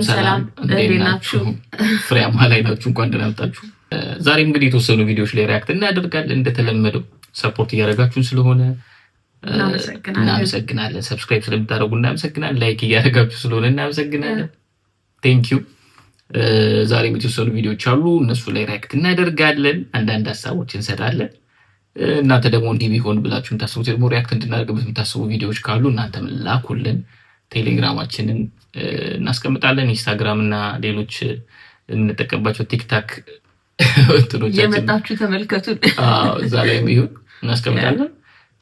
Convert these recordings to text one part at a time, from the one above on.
ሰላም እንዴት ናችሁ? ፍሬያማ ላይ ናችሁ? እንኳን ደህና መጣችሁ። ዛሬ እንግዲህ የተወሰኑ ቪዲዮዎች ላይ ሪአክት እናደርጋለን። እንደተለመደው ሰፖርት እያደረጋችሁን ስለሆነ እናመሰግናለን። ሰብስክራይብ ስለምታደርጉ እናመሰግናለን። ላይክ እያደረጋችሁ ስለሆነ እናመሰግናለን። ቴንክ ዩ። ዛሬ የተወሰኑ ቪዲዮዎች አሉ፣ እነሱ ላይ ሪአክት እናደርጋለን። አንዳንድ ሀሳቦች እንሰጣለን። እናንተ ደግሞ እንዲህ ቢሆን ብላችሁ የምታስቡት ደግሞ ሪአክት እንድናደርግበት የምታስቡ ቪዲዮዎች ካሉ እናንተም ላኩልን። ቴሌግራማችንን እናስቀምጣለን። ኢንስታግራም እና ሌሎች እንጠቀምባቸው ቲክታክ እንትኖቻችን የመጣችሁ ተመልከቱን። እዛ ላይ ይሁን እናስቀምጣለን።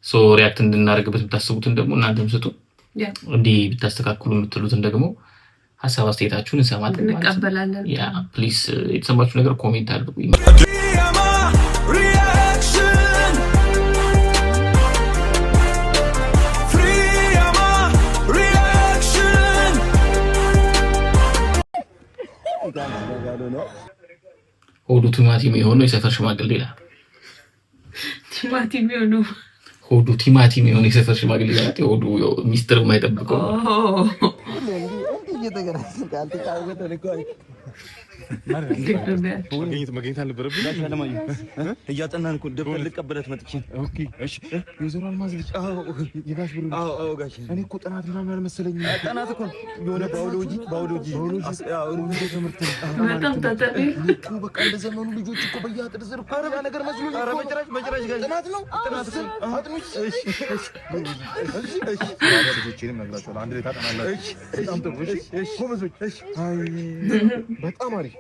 ሶ ሪአክት እንድናደርግበት የምታስቡትን ደግሞ እናንተም ስጡ። እንዲህ ብታስተካክሉ የምትሉትን ደግሞ ሀሳብ አስተያየታችሁን እንሰማለን፣ እንቀበላለን። ያ ፕሊስ የተሰማችሁ ነገር ኮሜንት አድርጉ። ሆዱ ቲማቲም የሆነው የሰፈር ሽማግሌ ይላል። ቲማቲም የሆነው ሆዱ ቲማቲም የሆነው የሰፈር ሽማግሌ ይላል። ሆዱ ሚስጥር የማይጠብቀው መገኘት አልነበረብኝ። እያጠናን እኮ ደብተር ልቀበለት መጥቼ የዞሮ አልማዝ ልጅ የጋሽ ብሩ እኔ እኮ ጥናት ምናምን አልመሰለኝም። ጥናት እኮ የሆነ ባዮሎጂ ትምህርት በቃ እንደ ዘመኑ ልጆች እኮ በየአጥር ስር ያ ነገር መስሎኝ መጨረሻ ጥናት ነው። ልጆቼንም ነግራቸዋለሁ። አንድ ላይ ታጠናላችሁ። በጣም ጥሩ ጎበዞች። በጣም አሪፍ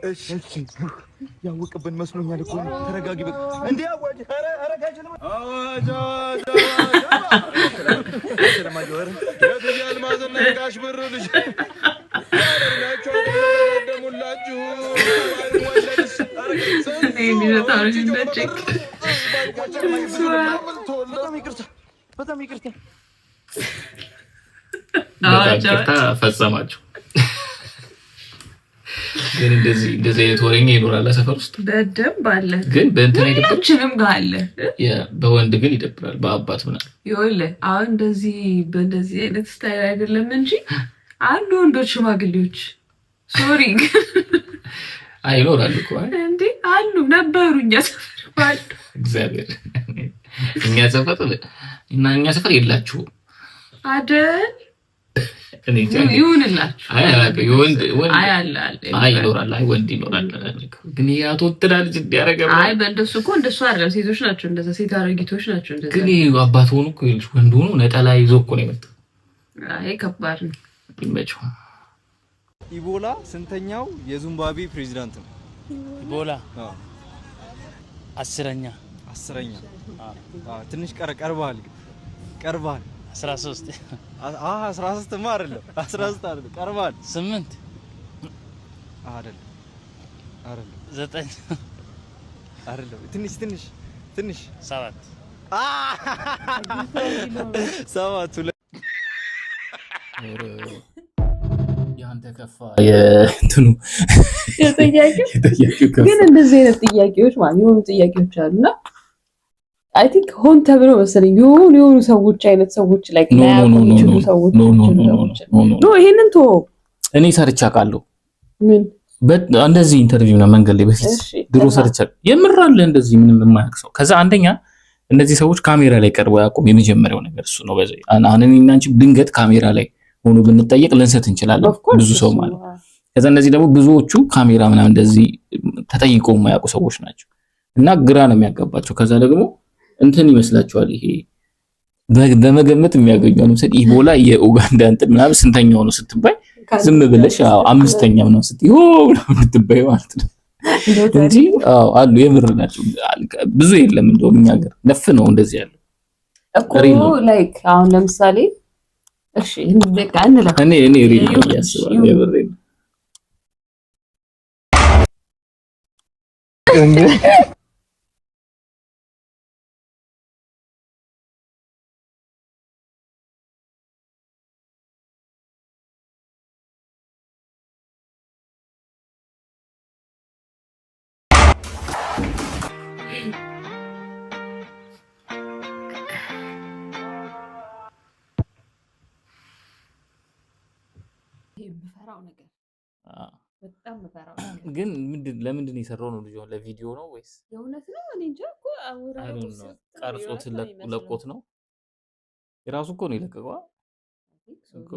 ያወቅብን መስሎኛል እኮ። ተረጋጊ በቃ እንዴ አዋጅ አረጋጅ አዋጅ አልማዝና ጋሽ ብሩ ልጅ ያደርጋቸው ደሙላችሁ በጣም ይቅርታ ፈጸማችሁ። ግን እንደዚህ አይነት ወሬኛ ይኖራል ሰፈር ውስጥ በደንብ አለ። ግን በእንትን አይደለም ጋር አለ። በወንድ ግን ይደብራል። በአባት ምናምን ይኸውልህ አሁን በእንደዚህ አይነት ስታይል አይደለም እንጂ አንዱ ወንዶች ሽማግሌዎች ሶሪ ይኖራሉ እኮ እንዴ አሉ ነበሩ። እኛ ሰፈር ባል እግዚአብሔር እኛ ሰፈር የላችሁም አይደል? እኔ ይሁንላችሁ። ይኖራል። ወንድ ይኖራል። ግን ያቶትላል እንዲያረጋ በእንደሱ እኮ እንደሱ አይደለም። ሴቶች ናቸው እንደዛ፣ ሴት አረጊቶች ናቸው እንደዛ። ግን አባት ሆኖ እኮ ይልሽ ወንድ ሆኖ ነጠላ ይዞ እኮ ነው የመጣው። ከባድ ነው። ይመቸው። ኢቦላ ስንተኛው የዚምባብዌ ፕሬዚዳንት ነው? ኢቦላ አስረኛ። ትንሽ ቀርበሃል 13 13 አይደለም 13 አይደለም ቀርበሃል። 8 አይደለም 9 አይደለም ትንሽ 7 7 ያንተ ከፋ የእንትኑ ግን እንደዚህ አይነት ጥያቄዎች ማለት የሆኑ ጥያቄዎች አሉና አይ ቲንክ ሆን ተብሎ መሰለኝ የሆኑ ሰዎች አይነት ሰዎች ላይ ያቆምችሉ ሰዎች ነው። ይሄንን እኔ ሰርቻ ቃለሁ ምን እንደዚህ ኢንተርቪው ነው መንገድ ላይ በፊት ድሮ ሰርቻ የምራለ እንደዚህ ምንም የማያውቅ ሰው። ከዛ አንደኛ እነዚህ ሰዎች ካሜራ ላይ ቀርበው ያቆም የመጀመሪያው ነገር እሱ ነው። በዚህ አሁን እኔና አንቺ ድንገት ካሜራ ላይ ሆኖ ብንጠየቅ ልንሰት እንችላለን ብዙ ሰው ማለት። ከዛ እነዚህ ደግሞ ብዙዎቹ ካሜራ ምናምን እንደዚህ ተጠይቀው የማያውቁ ሰዎች ናቸው እና ግራ ነው የሚያጋባቸው። ከዛ ደግሞ እንትን ይመስላችኋል ይሄ በመገመት የሚያገኙ ነው። ስለዚህ ኢቦላ የኡጋንዳ እንትን ምናምን ስንተኛው ነው ስትባይ ዝም ብለሽ አምስተኛው ነው ስትይ ምናምን ስትባይ ማለት ነው እንጂ አሉ የምር ናቸው። ብዙ የለም እንደውም እኛ ሀገር ነፍ ነው እንደዚህ ያለው እኮ ላይክ አሁን ለምሳሌ እሺ በቃ እንላለን እኔ ሪል ነው ያስባል የምር የምፈራው ነገር በጣም መፈራው ግን ለምንድን የሰራው ነው ልጅ ለቪዲዮ ነው ወይስ የእውነት ነው? እኔ እንጃ እኮ አውራው ቀርጾት ለቆት ነው የራሱ እኮ ነው የለቀቀው እኮ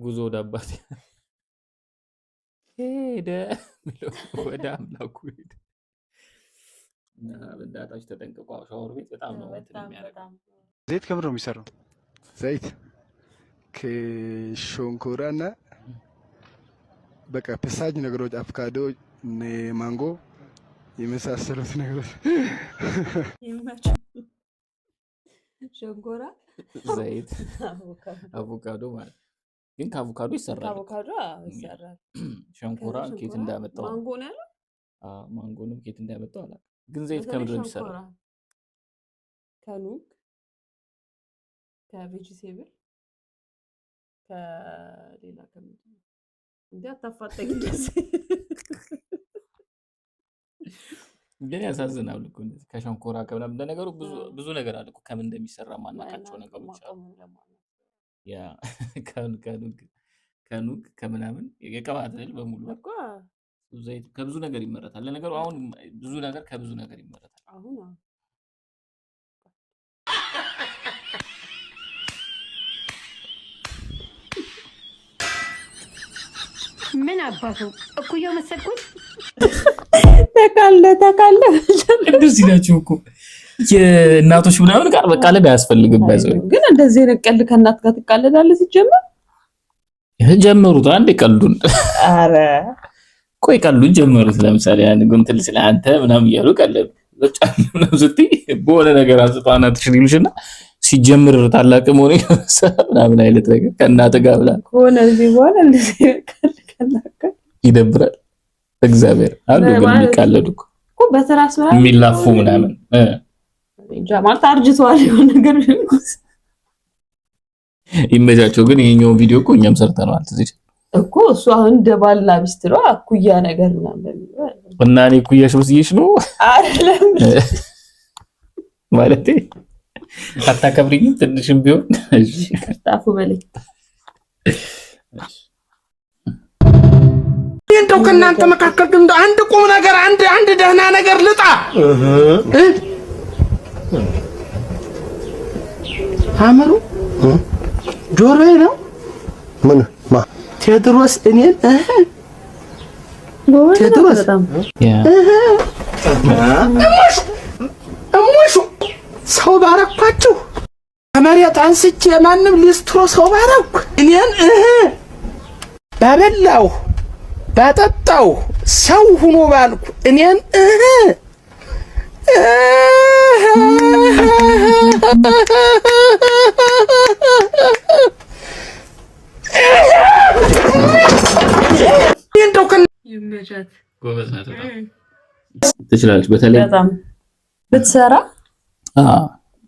ጉዞ ወደ አባቴ ሄደ ወደ አምላኩ ሄደ እና በእንዳታች ተጠንቅቋ ሻወር ቤት በጣም ነው የሚያደርገው ዘይት ከምር ነው የሚሰራው ዘይት ከሾንኮራና በቃ ፒስታች ነገሮች አቮካዶ ማንጎ የመሳሰሉት ነገሮች ሾንኮራ ዘይት አቮካዶ ማለት ግን ከአቮካዶ ይሰራል ሾንኮራ ኬት እንዳመጣው ማንጎ ነው ያለው ማንጎንም ኬት እንዳመጣው አላ ግን ዘይት ከምንድን ነው የሚሰራው ከኑግ ከቬጂቴብል ከሌላ ከምንድን ነው እንዴ አታፋጠኝ ደስ ግን ያሳዝናል እኮ እንደዚህ ከሸንኮራ ከምናምን እንደነገሩ ብዙ ነገር አለ እኮ ከምን እንደሚሰራ ማናቃቸው ነገሮች አሉ ያ ከኑግ ከምናምን የቅባት እህል በሙሉ እኮ ዘይት ከብዙ ነገር ይመረታል ለነገሩ አሁን ብዙ ነገር ከብዙ ነገር ይመረታል አሁን ምን አባቱ እኩያው መሰልኩት ተካለ እንደዚህ ናቸው እኮ የእናቶች ምናምን ጋር መቃለድ አያስፈልግም ባይዘው ግን እንደዚህ ነቀል ከእናት ጋር ትቃለዳለህ ሲጀመር ጀመሩት አንዴ ቀልዱን አረ ቆይ ቀልዱን ጀመሩት ለምሳሌ ያን ጉንትል ስለ አንተ ምናምን ይያሉ ቀለብ በጫን ምናምን ስትይ በሆነ ነገር አንስቷና ትሽሪልሽና ሲጀምር ታላቅ ሞኔ ምናምን አይነት ነገር ከእናት ጋር ብላ ሆነ እዚህ በኋላ እንደዚህ ከላከ ይደብራል እግዚአብሔር አሉ ግን ይቃለዱ እኮ በትራስ ምናምን የሚላፉ ምናምን ጃማል ታርጅቷል የሆነ ነገር ይመጃቸው ግን ይሄኛው ቪዲዮ እኮ እኛም ሰርተናል ትዝይ እኮ እሱ አሁን ደባላ ቢስትሮ አኩያ ነገር ምናምን እና እኔ ኩያሽ ወስይሽ ነው አይደለም ማለቴ አታከብሪኝ ትንሽም ቢሆን እሺ ታፉ በለኝ እንደው ከናንተ መካከል ግን አንድ ቁም ነገር አንድ ደህና ነገር ልጣ አመሩ ጆሮዬ ነው ምን ማ ቴድሮስ እኔን ቴድሮስ እሙሹ ሰው ባረኳችሁ ከመሬት አንስቼ ማንም ሊስትሮ ሰው ባረኩ እኔን ባበላው ባጠጣው ሰው ሁኖ ባልኩ እኔን እንደው ይመቻት ጎበዝ ናት ትችላለች በተለይ በጣም ብትሰራ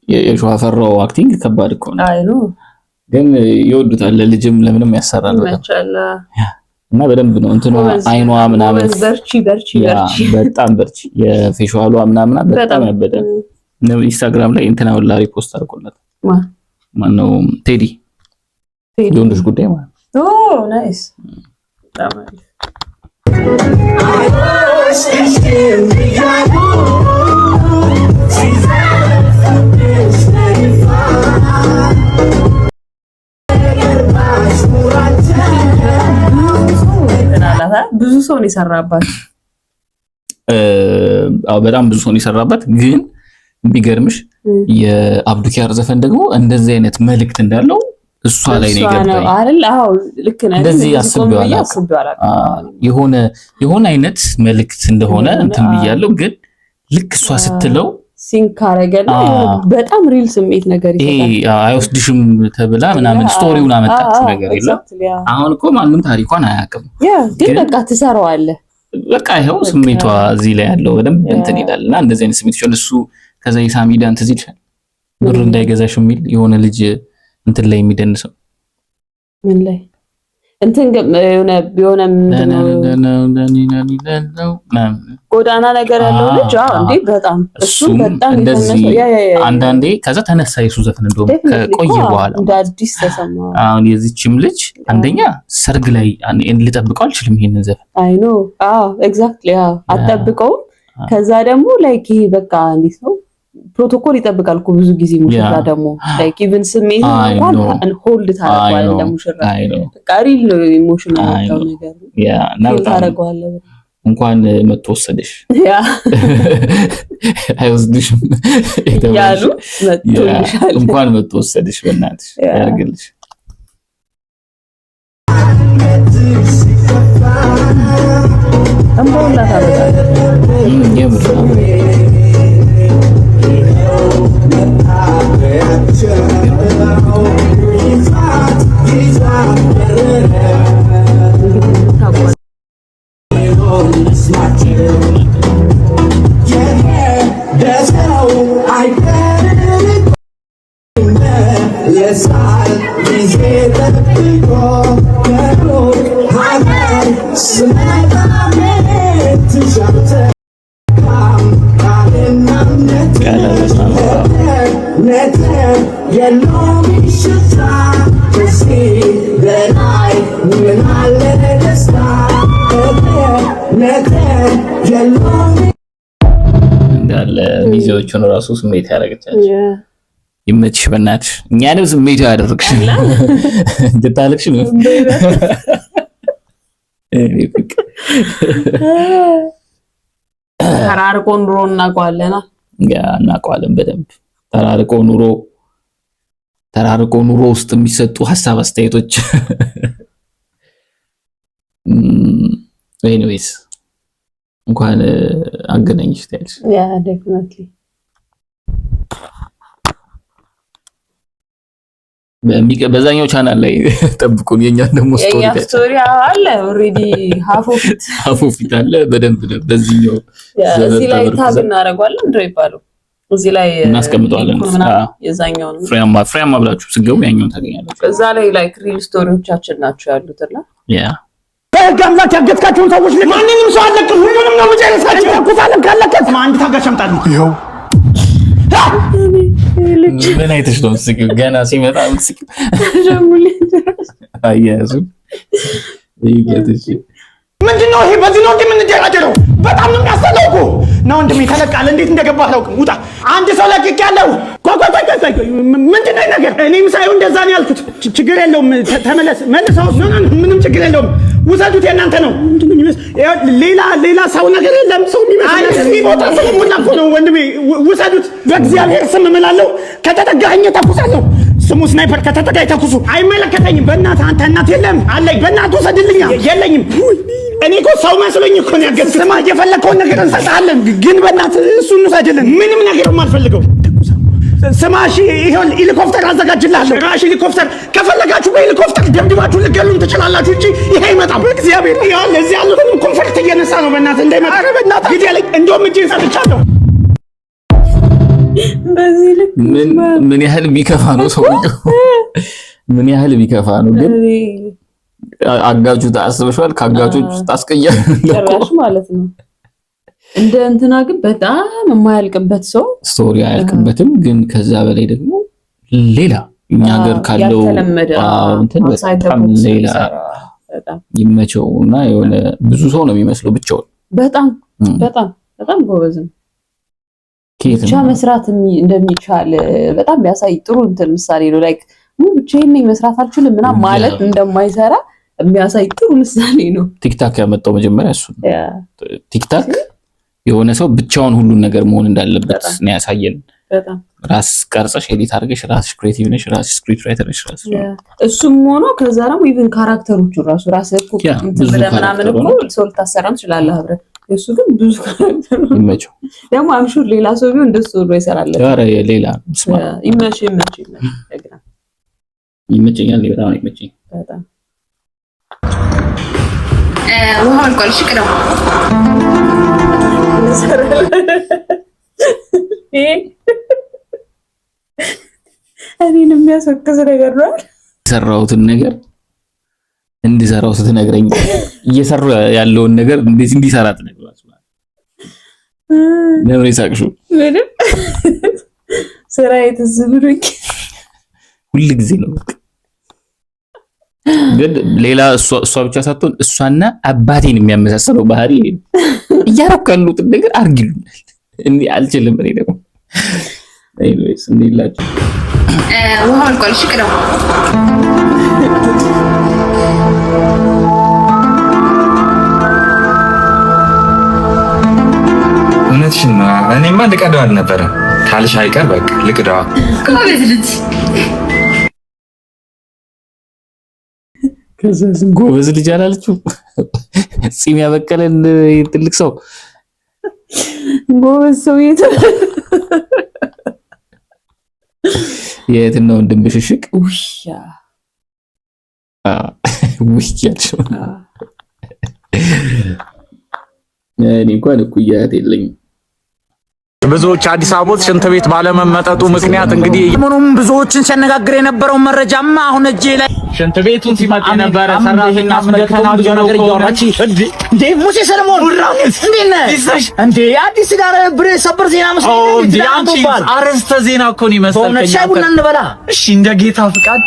የሸዋፈራው አክቲንግ ከባድ እኮ ነው አይ ነው ግን ይወዱታል ለልጅም ለምንም ያሰራል ማሻአላ እና በደንብ ነው እንትኑ አይኗ ምናምን በርቺ በጣም በርቺ የፌሻሏ ምናምን በጣም ያበደ ነው ኢንስታግራም ላይ እንትና ወላ ሪፖስት አድርጎላት ማነው ቴዲ የወንዶች ጉዳይ ማለት ኦ ናይስ በጣም ብዙ ሰው ነው የሰራባት በጣም ብዙ ሰው ነው የሰራባት ግን ቢገርምሽ የአብዱኪያር ዘፈን ደግሞ እንደዚህ አይነት መልእክት እንዳለው እሷ ላይ ነው የገባኝ አይደል አዎ ልክ ነህ እንደዚህ ያስብዋል የሆነ አይነት መልእክት እንደሆነ እንትን ብያለሁ ግን ልክ እሷ ስትለው ሲንካረገና በጣም ሪል ስሜት ነገር ይሰጣል አይወስድሽም ተብላ ምናምን ስቶሪውን አመጣች ነገር የለም አሁን እኮ ማንንም ታሪኳን አያውቅም ግን በቃ ትሰራዋለህ በቃ ይሄው ስሜቷ እዚህ ላይ ያለው በደንብ እንትን ይላልና እንደዚህ አይነት ስሜት እሱ ከዛ የሳሚዳን ትዝ ይልሻል ብር እንዳይገዛሽ የሚል የሆነ ልጅ እንትን ላይ የሚደንሰው ምን ላይ እንትን የሆነ ጎዳና ነገር ያለው ልጅ እንዴ በጣም እሱ በጣም እንደዚህ አንዳንዴ ከዛ ተነሳ የሱ ዘፈን እንደውም ከቆየ በኋላ እንደ አዲስ ተሰማ። አሁን የዚህችም ልጅ አንደኛ ሰርግ ላይ ልጠብቀው አልችልም ይሄንን ዘፈን አይ ኖ ኤግዛክትሊ አጠብቀውም። ከዛ ደግሞ ላይክ ይሄ በቃ እንዴት ነው ፕሮቶኮል ይጠብቃል እኮ ብዙ ጊዜ ሙሽራ ደግሞ ላይክ ኢቭን ስሜት እንኳን ሆልድ ታረጋለህ ለሙሽራ በቃ ሪል ነው ኢሞሽናል ነው ነገር ነው ታረጋለህ። እንኳን መጥቶ ወሰደሽ አይወስድሽም ያሉ መጥቶልሻል እንኳን መጥቶ ወሰደሽ በእናትሽ ያርግልሽ። አምቦላ እንዳለ ሚዜዎቹን ራሱ ስሜት ያደርጋቸው። ይመችሽ በእናትሽ እኛንም ስሜት ያደርግሽ እንድታለቅሽ ነው። ተራርቆ ኑሮ እናውቀዋለና እናውቀዋለን በደንብ ተራርቆ ኑሮ ውስጥ የሚሰጡ ሀሳብ አስተያየቶች ኤኒዌይስ እንኳን አገናኝሽ ታያለሽ። ያ ዴፊኒትሊ በዛኛው ቻናል ላይ ጠብቁን። የኛን ደግሞ ስቶሪ አለ ኦሬዲ ሃፍ ኦፍ ኢት አለ በደንብ በዚህኛው እዚህ ላይ ታግ እናደርጋለን እንደ ይባሉ እዚህ ላይ እናስቀምጠዋለን። የዛኛውን ፍሬያማ ብላችሁ ስገቡ ያኛውን ታገኛላችሁ። እዛ ላይ ላይክ ሪል ስቶሪዎቻችን ናቸው ያሉትና ያ በጋምዛት ያገትካቸውን ሰዎች ማንንም ሰው አለቅም፣ ሁሉንም ነው መጨረሳቸው። ተኩሳለም ካለከት አንድ ታጋሽ አምጣልኝ። ይኸው ምን አይተሽ ነው ምስኪው ገና ሲመጣ ምስኪው አያዙ ይገትሽ ምንድነው ይሄ? በዚህ ነው እንደምንደራደረው? በጣም ነው የሚያስጠላው እኮ ነው። ወንድሜ ተለቃለ እንዴት እንደገባህ አላውቅም። ውጣ አንድ ሰው ለቅቅ ያለው ቆይ ምንድነው ነገር? እኔም ሳይሆን እንደዛ ነው ያልኩት። ችግር የለውም ተመለስ መልሰው። ምንም ችግር የለውም ውሰዱት፣ የእናንተ ነው። ሌላ ሰው ነገር የለም። ሰው የሚመስል ቦታ ስለሙላ እኮ ነው ወንድሜ። ውሰዱት በእግዚአብሔር ስም እምላለሁ። ከተጠጋኸኝ ተኩሳለሁ። ስሙ ስናይፐር ከተጠጋኝ ተኩሱ። አይመለከተኝም። በእናትህ አንተ እናት የለም አለኝ። በእናትህ ውሰድልኛ። የለኝም እኔ እኮ ሰው መስሎኝ እኮ ነው ያገዝኩት። ስማ የፈለከውን ነገር እንሰጣለን፣ ግን በእናትህ እሱን ውሰድልን። ምንም ነገር የማልፈልገው ስማ እሺ፣ ይሄን ሄሊኮፕተር አዘጋጅልሃለሁ። ራሽ ሄሊኮፕተር ከፈለጋችሁ በሄሊኮፕተር ደምድባችሁ ልገሉን ትችላላችሁ እንጂ ይሄ አይመጣም። በእግዚአብሔር ይሄን ለዚህ ያሉትን ኮንፈርት እየነሳ ነው። በእናትህ እንዳይመጣ። ኧረ በእናትህ ግድ ያለኝ እንደውም እጄን ሰጥቻለሁ። በዚህ ልክ ምን ያህል ቢከፋ ነው ሰውዬው፣ ምን ያህል ቢከፋ ነው። ግን አጋጁ ታስበሻል። ከአጋጆች ውስጥ ጭራሽ ማለት ነው። እንደ እንትና ግን በጣም የማያልቅበት ሰው ስቶሪ አያልቅበትም። ግን ከዛ በላይ ደግሞ ሌላ እኛ ሀገር ካለው እንትን በጣም ሌላ ይመቸው እና የሆነ ብዙ ሰው ነው የሚመስለው ብቻውን። በጣም ጎበዝ ነው። ብቻ መስራት እንደሚቻል በጣም ቢያሳይ ጥሩ እንትን ምሳሌ ነው። ላይክ ብቻዬን መስራት አልችልም ምናምን ማለት እንደማይሰራ የሚያሳይ ጥሩ ምሳሌ ነው። ቲክታክ ያመጣው መጀመሪያ እሱ ነው። ቲክታክ የሆነ ሰው ብቻውን ሁሉን ነገር መሆን እንዳለበት ነው ያሳየን። በጣም ራስ ቀርጸሽ ኤዲት አድርገሽ ራስሽ ክሬቲቭ ነሽ፣ ራስሽ ስክሪፕት ራይተር ነሽ። እሱም ሆኖ ከዛ ደግሞ ኢቭን ካራክተሮቹ ራሱ ራስህ እኮ ምናምን እኮ ሰው ልታሰራም ትችላለህ አብረህ። እሱ ግን ብዙ ካራክተር ነው የሚመቸው። ደግሞ አምሹር ሌላ ሰው ቢሆን እንደሱ ብሎ ይሰራል። ኧረ ሌላ ይመችኛል። በጣም ይመችኝ። በጣም ውሃ አልቋል። እሺ ቅደም እኔን የሚያስወቅስ ነገር ነው የሰራሁትን ነገር እንዲሰራው ስትነግረኝ እየሰሩ ያለውን ነገር እንደዚህ እንዲሰራ ትነግሯት ማለት ለምን ይሳቅሹ ምንም ስራ የተዝብሩኝ ሁሉ ጊዜ ነው ግን ሌላ እሷ ብቻ ሳትሆን እሷና አባቴን የሚያመሳሰለው ባህሪ እያረኩ ያሉት ነገር አርግሉኛል እንዴ አልችልም እኔ ደግሞ ኤኒዌይስ እንዲላችሁ ውሃ አልቋል እሺ ቅደም እውነትሽን ነው እኔማ ልቀደው አልነበረም ካልሽ አይቀር በቃ ልቅደዋ ጎበዝ ልጅ ከዛም ጎበዝ ልጅ አላለችው ጺም ያበቀለን ትልቅ ሰው ጎበዝ ሰው የትኛው እንደምሽሽቅ ውሻ ውሻልሽ እኔ እንኳን እኩያት የለኝም ብዙዎች አዲስ አበባ ሽንት ቤት ባለመመጠጡ ምክንያት እንግዲህ ምኑም ብዙዎችን ሲያነጋግር የነበረው መረጃማ አሁን እጄ ላይ ሽንት ቤቱን ሲመጣ የነበረ ሰራተኛ አስመልክተናል ነገር እያወራች እንዴ ሙሴ ሰለሞን እንዴት ነህ እንዴ አዲስ ጋር ብሬ ሰበር ዜና መስሎኝ እንዴ አንቺ አረስተ ዜና እኮ ነው ይመስልከኝ ሻይ ቡና እንበላ እሺ እንደ ጌታ ፍቃድ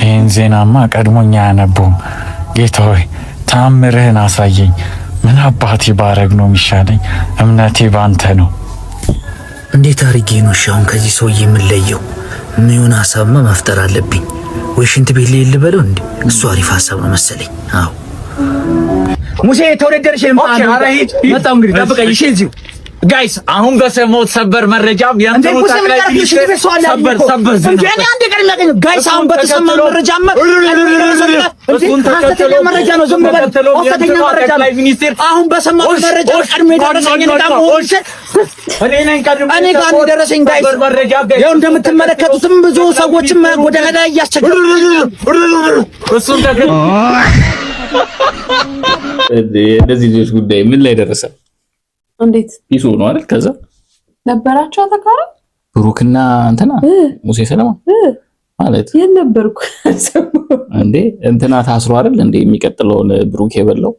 ይሄን ዜናማ ቀድሞኛ ያነቡም ጌታ ሆይ ታምርህን አሳየኝ ምን አባቴ ባረግ ነው የሚሻለኝ እምነቴ ባንተ ነው እንዴት አርጌ ነው ሻውን ከዚህ ሰው የምለየው ምን ሐሳብማ መፍጠር አለብኝ ወይ ሽንት ቤት ላይ ልበለው እንዴ እሱ አሪፍ ሐሳብ ነው መሰለኝ አዎ ሙሴ ተወደደርሽ መጣው እንግዲህ ጠብቀኝ እሺ እዚሁ ጋይስ አሁን በሰሞት ሰበር መረጃም ያንተው ታክላይ ሰበር እንዴ አንዴ ቀድም ያገኝ ጋይስ አሁን በተሰማ መረጃም መረጃ ነው ዝም ብለው ወፈተኛ መረጃ ላይ ሚኒስቴር አሁን በሰማው መረጃ ቀድም የደረሰኝ እኔ ጋር ደረሰኝ ጋይስ ያው እንደምትመለከቱትም ብዙ ሰዎችም ጎዳና ላይ ያስቸገሩ እሱን ተከ እንደዚህ ልጅ ጉዳይ ምን ላይ ደረሰ እንዴት ይሱ ነው አይደል ከዛ ነበራቸው ተካራ ብሩክና እንትና ሙሴ ሰለሞን ማለት የነበርኩ እንዴ እንትና ታስሮ አይደል እንዴ የሚቀጥለውን ብሩክ የበለው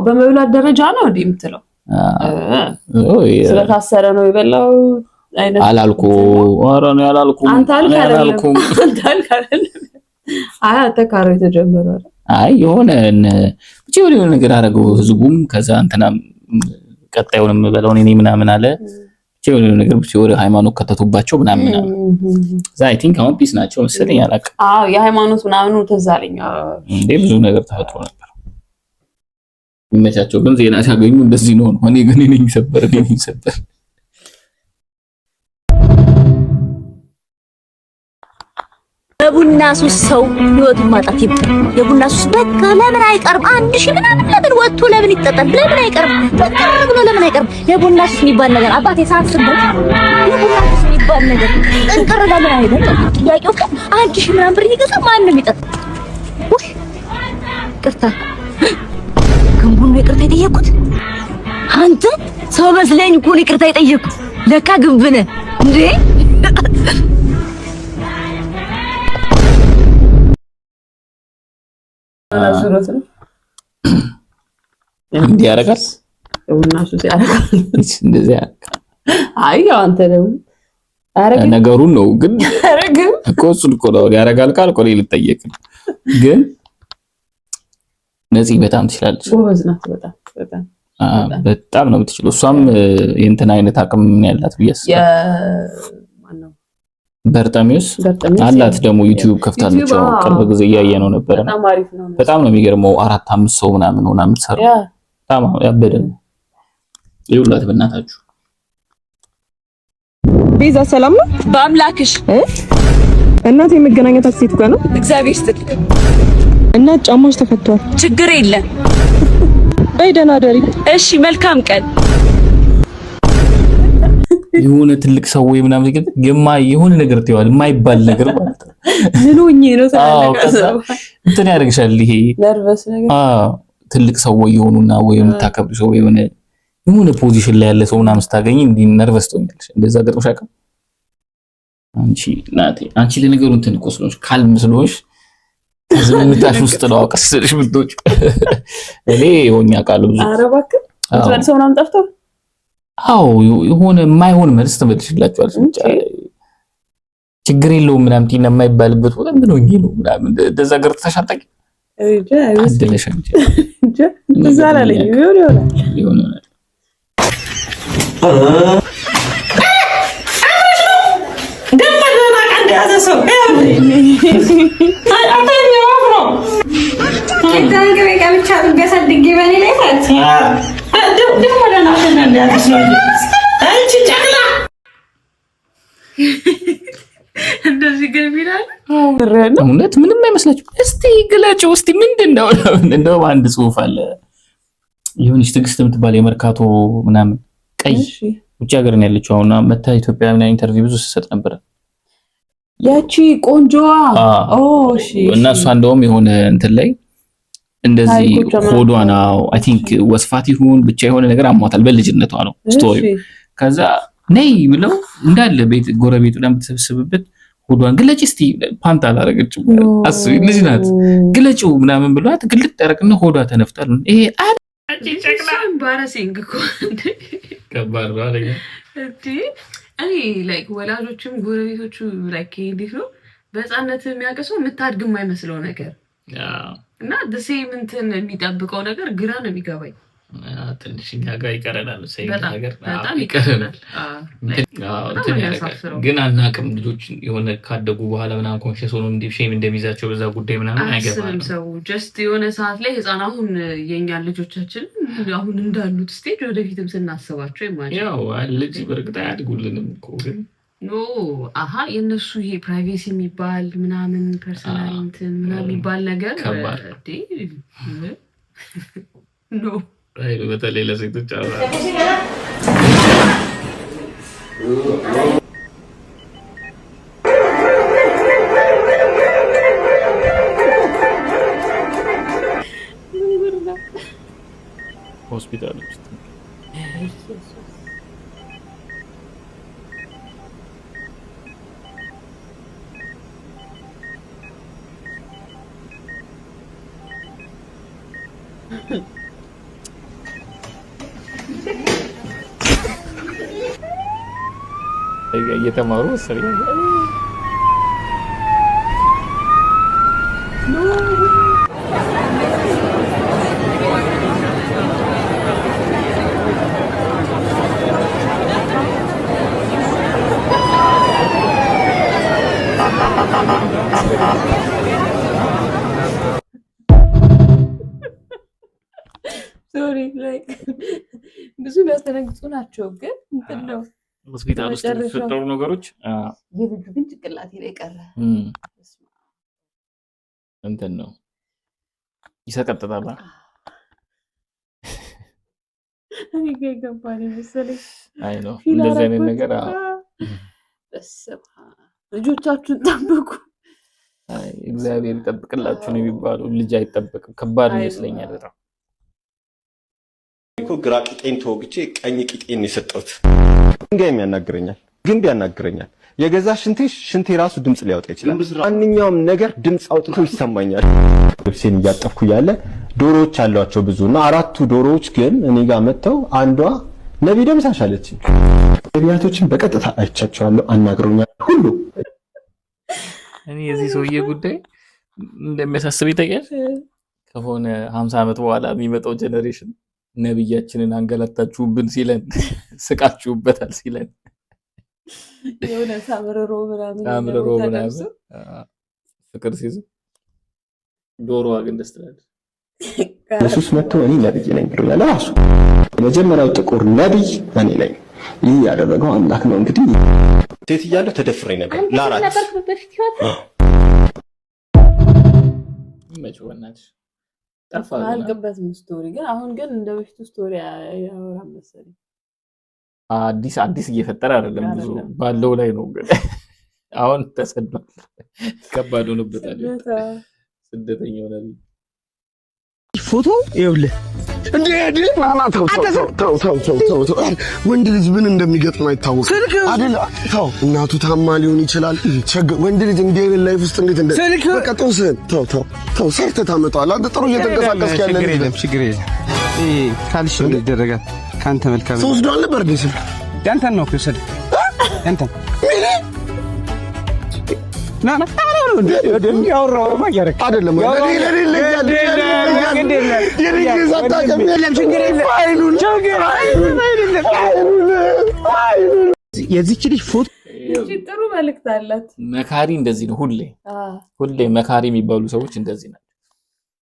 በመብላት ደረጃ ነው እንዴ የምትለው ስለታሰረ ነው የበላው አይነት አላልኩ ኧረ ነው ያላልኩ አንተ አልካለልኩም ተካራ የተጀመረ አይ የሆነ ብቻ የሆነ ነገር አደረገው ህዝቡም ከዛ እንትና ቀጣዩንም በለው እኔ ምናምን አለ የሆነ ነገር ብቻ ወደ ሃይማኖት ከተቱባቸው ምናምን አይ ቲንክ አሁን ፒስ ናቸው መሰለኝ ያላቀ የሃይማኖት ምናምን ተዛለኛ እንዴ ብዙ ነገር ተፈጥሮ ነበር የሚመቻቸው ግን ዜና ሲያገኙ እንደዚህ ነው እኔ ግን እኔ ሰበር የቡና ሱስ ሰው ህይወቱን ማጣት ይብጣ የቡና ሱስ በቃ ለምን አይቀርም 1000 ምናምን ለምን ወጥቶ ለምን ይጠጣል ለምን አይቀርም ተቀር ብሎ ለምን አይቀርም የቡና ሱስ የሚባል ነገር አባቴ ሳስብ የቡና ሱስ የሚባል ነገር እንቀር ለምን አይደለም ጥያቄው 1000 ምናምን ብር ይገዛ ማንም ይጠጣ ወይ ቅርታ ግንቡን ይቅርታ የጠየቁት አንተ ሰው መስለኝ እኮ ይቅርታ የጠየቁት ለካ ግንብነ እንዴ እንዴ ያረጋል የቡና ሱስ ያረጋል እንደዚህ ያረጋል አይ አንተ ነው አረጋ ነገሩን ነው ግን አረጋ እኮ እሱን እኮ ነው ያረጋል ካልኩ ልጠየቅ ግን ነፂ በጣም ትችላለች ጎበዝ ናት በጣም ነው የምትችለው እሷም የእንትን አይነት አቅም ምን ያላት ቢያስ በርጣሚውስ አላት ደግሞ ዩቲዩብ ከፍታለች ቅርብ ጊዜ እያየ ነው ነበር በጣም ነው የሚገርመው 4-5 ሰው ምናምን ሆና የምትሰራው በጣም ያበደ ነው ይውላት በእናታችሁ ቤዛ ሰላም ነው በአምላክሽ እናት የመገናኘት አክሴት ጋር ነው እግዚአብሔር ይስጥልኝ እና ጫማሽ ተፈቷል ችግር የለም በይ ደህና ደሪ እሺ መልካም ቀን የሆነ ትልቅ ሰው ወይ ምናምን ግን የሆነ ነገር ትይዋል የማይባል ነገር ማለት ነው ምን ሆኜ ነው ታላቀሰው እንትን ያደርግሻል ይሄ ነርቨስ ነገር ትልቅ ሰው ወይ የሆኑና ወይ የምታከብሩ ሰው የሆነ ፖዚሽን ላይ ያለ ሰው ምናምን ስታገኝ እንዲህ ነርቨስ ትሆኛለሽ እንደዛ ገጥሞሽ አውቃ አንቺ ለነገሩ እንትን ቆስሎሽ ካልም ስለሆንሽ ዝምታሽ ውስጥ ነው አውቀስልሽ ምትወጪ እኔ ሆኛ ቃል ብዙ አረባክ እንትን ሰው ናም ጠፍቶ አው የሆነ የማይሆን መልስ ተመልሽላችኋል ብቻ ችግር የለውም ምናምን ቲና የማይባልበት ቦታ ምን ሆኜ ነው ምናምን እንደዛ ገር ተሻጣቂ አደለሽ እንጂ እንደዛ አላለኝ ይሆናል ደማና ቀንድ ያዘ ሰው አታየው አፍሮ አይታንገ በቃ ገሰድግ በኔ ላይ ፈት ደማና ቀንድ ያዘ ሰው አንቺ ጨቅላ እንደዚህ ገቢራል እውነት ምንም አይመስላችሁ እስቲ ግለጪው እስቲ ምንድነው እንደው አንድ ጽሁፍ አለ ይሁንሽ ትግስት የምትባል የመርካቶ ምናምን ቀይ ውጭ ሀገር ነው ያለችው አሁንና መታ ኢትዮጵያና ኢንተርቪው ብዙ ሰጥ ነበር ያቺ ቆንጆዋ እሺ እና እሷ እንደውም የሆነ እንትን ላይ እንደዚህ ሆዷ ነው አይ ቲንክ ወስፋት ይሁን ብቻ የሆነ ነገር አሟታል በልጅነቷ ነው ስቶሪ ከዛ ነይ ብለው እንዳለ ቤት ጎረቤቱ ደም ተሰብስብበት ሆዷን ግለጪ እስቲ ፓንታ አላረገችም አስቢ ልጅ ናት ግለጪው ምናምን ብሏት ግልጥ ያረቅና ሆዷ ተነፍታል ይሄ አንቺ ጨቅላ ባራሲንግ እኮ ከባድ ነው አይደል እንዴ አይ ላይክ ወላጆችም ጎረቤቶቹ ላይክ እንዴት ነው በህፃነት የሚያቀሰው የምታድግ የማይመስለው ነገር እና ደሴም እንትን የሚጠብቀው ነገር ግራ ነው የሚገባኝ ትንሽኛ ጋር ይቀረናል ሰይድ ነገር በጣም ይቀረናል ግን አናቅም ልጆች የሆነ ካደጉ በኋላ ምናምን ኮንሺየስ ሆኖ እንደ ሼም እንደሚይዛቸው በዛ ጉዳይ ምናምን አይገባም ሰው ጀስት የሆነ ሰዓት ላይ ህፃን አሁን የኛ ልጆቻችን አሁን እንዳሉት ስቴጅ ወደፊትም ስናስባቸው ይማጭ ያው ልጅ በርግጥ አያድጉልንም እኮ ግን ኖ አሃ የነሱ ይሄ ፕራይቬሲ የሚባል ምናምን ፐርሰናል እንትን ምናምን የሚባል ነገር ኖ አይ በተለይ ለሴቶች አላ ሆስፒታል ውስጥ እየተማሩ ሰሪ ሶሪ ላይክ ብዙ የሚያስተነግጡ ናቸው ግን ምንድነው ሆስፒታል ውስጥ የተፈጠሩ ነገሮች የልጁ ግን ጭቅላቴ ላይ ቀረ እንትን ነው ይሰቀጥጣል እኔ ገባኝ መሰለኝ አይ ነው እንደዚህ አይነት ነገር በስመ ልጆቻችሁን ጠብቁ አይ እግዚአብሔር ይጠብቅላችሁ ነው የሚባለው ልጅ አይጠበቅም ከባድ ይመስለኛል በጣም እኮ ግራ ቂጤን ተወግቼ ቀኝ ቂጤን የሰጠሁት ድንጋይም ያናግረኛል ግንብ ያናግረኛል የገዛ ሽንቴ ራሱ ድምጽ ሊያወጣ ይችላል ማንኛውም ነገር ድምጽ አውጥቶ ይሰማኛል ልብሴን እያጠፍኩ ያለ ዶሮዎች አሏቸው ብዙና አራቱ ዶሮዎች ግን እኔ ጋር መጥተው አንዷ ነብይ ደምሳሽ አለችኝ ነቢያቶችን በቀጥታ አይቻቸዋለሁ አናግረውኛል ሁሉ እኔ የዚህ ሰውዬ ጉዳይ እንደሚያሳስበኝ ታውቂያለሽ ከሆነ 50 ዓመት በኋላ የሚመጣው ጄነሬሽን ነብያችንን አንገላታችሁብን ሲለን ስቃችሁበታል ሲለን የሆነ ሳምረሮ ምናምን ፍቅር ሲይዝ ዶሮዋ ግን ደስ ትላለች ኢየሱስ መጥቶ እኔ ነብይ ነኝ ብሎኛል ራሱ የመጀመሪያው ጥቁር ነብይ እኔ ላይ ይህ ያደረገው አምላክ ነው እንግዲህ ሴት እያለሁ ተደፍሬ ነበር ለአራት መቼ ወናች አልገባትም ስቶሪ ግን አሁን ግን እንደ በፊቱ ስቶሪ ያወራ መሰለኝ አዲስ እየፈጠረ አይደለም ብዙ ባለው ላይ ነው ግን አሁን ተሰዷል ከባድ ሆኖበታል ስደተኛው ነብይ ፎቶ ይኸውልህ ወንድ ልጅ ምን እንደሚገጥም አይታወቅም አይደል? ተው እናቱ ታማ ሊሆን ይችላል። ወንድ ልጅ እንደ ላይፍ ውስጥ እንዴት በቃ ጦስህን ተው ሰርተህ ታመጣዋለህ። አንተ ጥሩ እየተንቀሳቀስክ ያለ ልጅ ነው። ችግር የለም ካልሽ ይደረጋል። ካንተ መልካም ሰው ወስዶ አልነበር ደስ ያንተን ነው ከሰደ ያንተን ና ያወራው ማያረክ አይደለም የዚህች ልጅ ፎቶ ጥሩ መልእክት አላት። መካሪ እንደዚህ ነው። ሁሌ መካሪ የሚባሉ ሰዎች እንደዚህ ናቸው።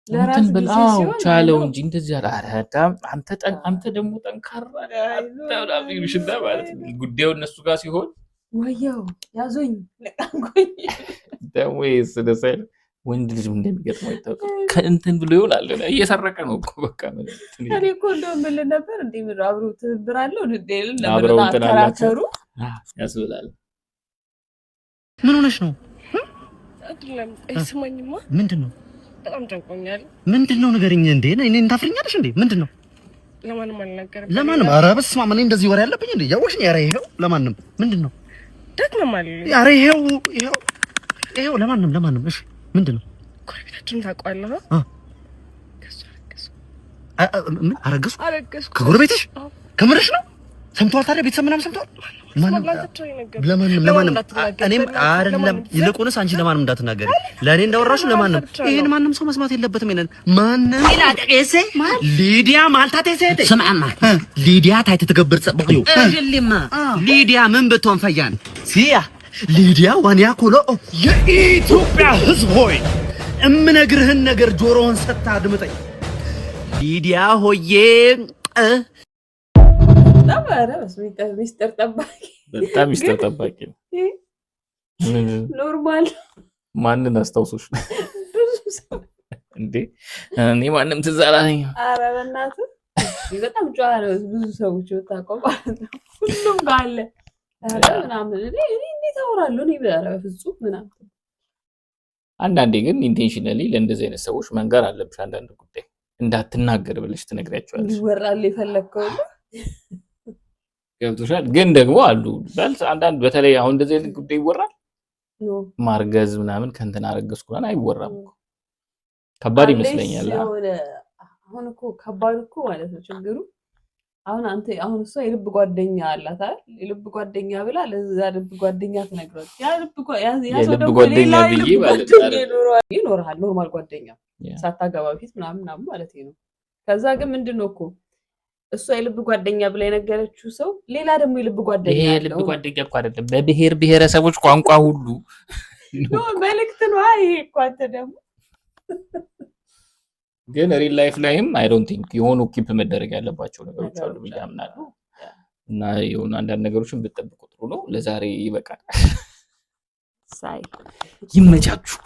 ለራስ ብላው ቻለው እንጂ እንደዚህ አላረዳም። አንተ ደግሞ ጠንካራ አታውላም ይሽዳ ማለት ነው። ጉዳዩ እነሱ ጋር ሲሆን ወያው ያዞኝ ለቃንቆኝ ደግሞ ስለሰል ወንድ ልጅ እንደሚገጥመው አይታወቅም። ከእንትን ብሎ ይሆናል እየሰረቀ ነው እኮ በቃ ማለት ነው። እኔ እኮ እንደውም ምን ነበር እንዴ ምን አብሮ ትብብር አለው እንደል ለምን አከራከሩ ያስብላል። ምን ሆነሽ ነው? አይደለም አይስማኝማ። ምንድነው? በጣም ጨንቆኛል። ምንድነው ንገሪኝ እንዴ? እኔን ታፍሪኛለሽ እንዴ? ምንድነው? ለማንም አልነገርም። ለማንም? ኧረ በስመ አብ! እኔ እንደዚህ ወሬ ያለብኝ እንዴ? ያወቅሽኝ? ኧረ ይሄው ለማንም ምንድነው? ደግመማል። ኧረ ይሄው ለማንም እሺ ምንድነው? ጎረቤታችን ታውቀዋለህ? አረገዝኩ ከጎረቤትሽ? ከምርሽ ነው? ሰምቷል? ታዲያ ቤተሰብ ምናምን ሰምቷል? ለማንም እኔም አይደለም። ይልቁንስ አንቺ ለማንም እንዳትናገሪ። ለእኔ እንዳወራሽ ለማንም ይሄን ማንም ሰው መስማት የለበትም። ይሄንን ማንም ሊዲያ ማልታት ሴት ስማማ ሊዲያ ታይተ ተገብር ጽብቅዩ ሊዲያ ምን ብትሆን ፈያን ሲያ ሊዲያ ዋንያ ኮሎ የኢትዮጵያ ሕዝብ ሆይ እምነግርህን ነገር ጆሮህን ሰጥተህ አድምጠኝ። ሊዲያ ሆዬ ሚስጥር ጠባቂ በጣም ሚስጥር ጠባቂ ነው። ኖርማል ማንን አስታውሶሽ እንዴ? እኔ ማንም ትዝ አላለኝም። ኧረ በእናትህ በጣም ጨዋ ነው። ብዙ ሰዎች ብታውቀው ማለት ነው። ሁሉም ጋር አለ ምናምን እኔ እንዴት አወራለሁ እኔ በፍጹም ምናምን። አንዳንዴ ግን ኢንቴንሽናሊ ለእንደዚህ አይነት ሰዎች መንገር አለብሽ። አንዳንድ ጉዳይ እንዳትናገር ብለሽ ትነግሪያቸዋለሽ። ይወራል የፈለግከው ገብቶሻል። ግን ደግሞ አሉ አንዳንድ በተለይ አሁን እንደዚህ አይነት ጉዳይ ይወራል። ማርገዝ ምናምን ከእንትን አረገዝኩ ምናምን አይወራም እኮ ከባድ ይመስለኛል። አሁን እኮ ከባድ እኮ ማለት ነው ችግሩ። አሁን እሷ የልብ ጓደኛ አላት አይደል? የልብ ጓደኛ ብላ ለዛ ልብ ጓደኛ ትነግረዋለች። የልብ ጓደኛ ብዬ ማለት ይኖርሃል ኖርማል ጓደኛ ሳታገባ በፊት ምናምን ማለት ነው። ከዛ ግን ምንድነው እኮ እሷ የልብ ጓደኛ ብላ የነገረችው ሰው ሌላ ደግሞ የልብ ጓደኛ ይሄ የልብ ጓደኛ እኮ አይደለም፣ በብሔር ብሔረሰቦች ቋንቋ ሁሉ መልእክት ነው። ይሄ እኮ አንተ ደግሞ ግን ሪል ላይፍ ላይም አይ ዶንት ቲንክ የሆኑ ኪፕ መደረግ ያለባቸው ነገሮች አሉ ብዬ አምናለሁ። እና የሆኑ አንዳንድ ነገሮችን ብትጠብቁ ጥሩ ነው። ለዛሬ ይበቃል። ይመቻችሁ።